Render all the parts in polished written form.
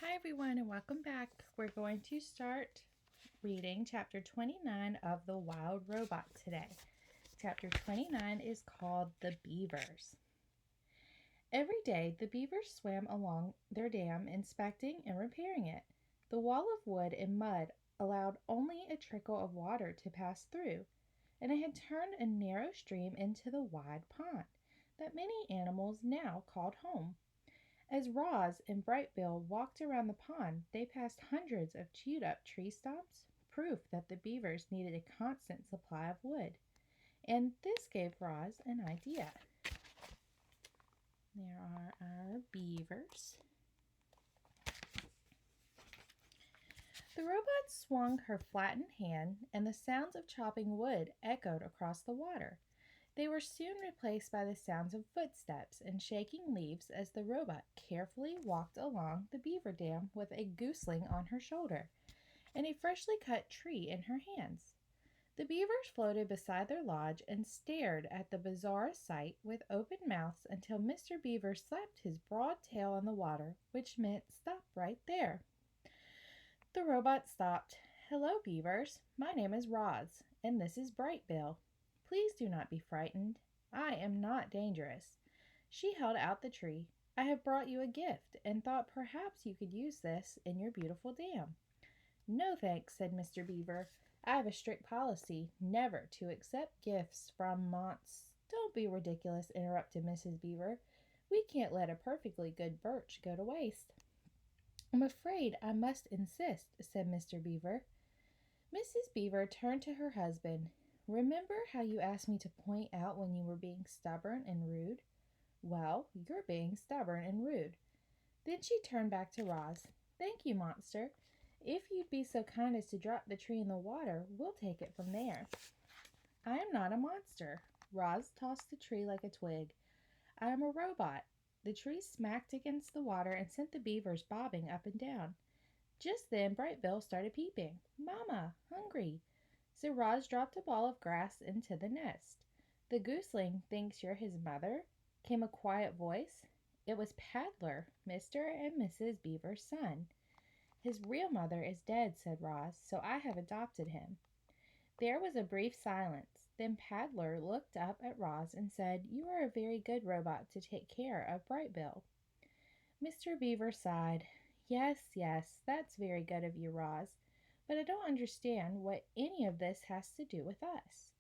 Hi everyone and welcome back. We're going to start reading chapter 29 of The Wild Robot today. Chapter 29 is called The Beavers. Every day the beavers swam along their dam, inspecting and repairing it. The wall of wood and mud allowed only a trickle of water to pass through, and it had turned a narrow stream into the wide pond that many animals now called home. As Roz and Brightbill walked around the pond, they passed hundreds of chewed up tree stumps, proof that the beavers needed a constant supply of wood. And this gave Roz an idea. There are our beavers. The robot swung her flattened hand, and the sounds of chopping wood echoed across the water. They were soon replaced by the sounds of footsteps and shaking leaves as the robot carefully walked along the beaver dam with a gooseling on her shoulder and a freshly cut tree in her hands. The beavers floated beside their lodge and stared at the bizarre sight with open mouths until Mr. Beaver slapped his broad tail on the water, which meant stop right there. The robot stopped. Hello, beavers. My name is Roz, and this is Brightbill. Please do not be frightened. I am not dangerous. She held out the tree. I have brought you a gift and thought perhaps you could use this in your beautiful dam. No thanks, said Mr. Beaver. I have a strict policy never to accept gifts from Don't be ridiculous, interrupted Mrs. Beaver. We can't let a perfectly good birch go to waste. I'm afraid I must insist, said Mr. Beaver. Mrs. Beaver turned to her husband. Remember how you asked me to point out when you were being stubborn and rude? Well, you're being stubborn and rude. Then she turned back to Roz. Thank you, monster. If you'd be so kind as to drop the tree in the water, we'll take it from there. I am not a monster. Roz tossed the tree like a twig. I am a robot. The tree smacked against the water and sent the beavers bobbing up and down. Just then Brightbill started peeping. Mama, hungry. So Roz dropped a ball of grass into the nest. The gooseling thinks you're his mother, came a quiet voice. It was Paddler, Mr. and Mrs. Beaver's son. His real mother is dead, said Roz, so I have adopted him. There was a brief silence. Then Paddler looked up at Roz and said, You are a very good robot to take care of Brightbill. Mr. Beaver sighed. Yes, that's very good of you, Roz, but I don't understand what any of this has to do with us.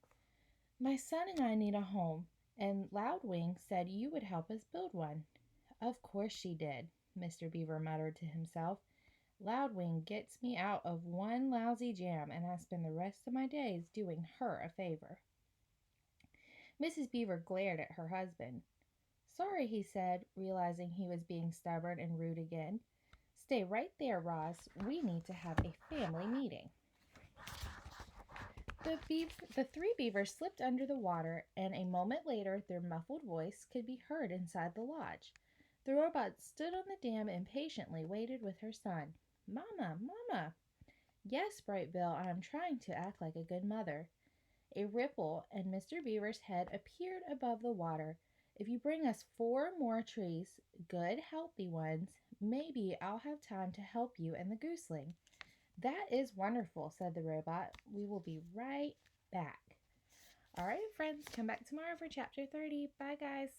My son and I need a home, and Loudwing said you would help us build one. Of course she did, Mr. Beaver muttered to himself. Loudwing gets me out of one lousy jam, and I spend the rest of my days doing her a favor. Mrs. Beaver glared at her husband. Sorry, he said, realizing he was being stubborn and rude again. Stay right there, Roz. We need to have a family meeting. The three beavers slipped under the water, and a moment later their muffled voice could be heard inside the lodge. The robot stood on the dam and patiently waited with her son. Mama. Yes, Brightbill, I am trying to act like a good mother. A ripple, and Mr. Beaver's head appeared above the water. If you bring us 4 more trees, good, healthy ones, maybe I'll have time to help you and the gooseling. That is wonderful, said the robot. We will be right back. All right, friends, come back tomorrow for chapter 30. Bye, guys.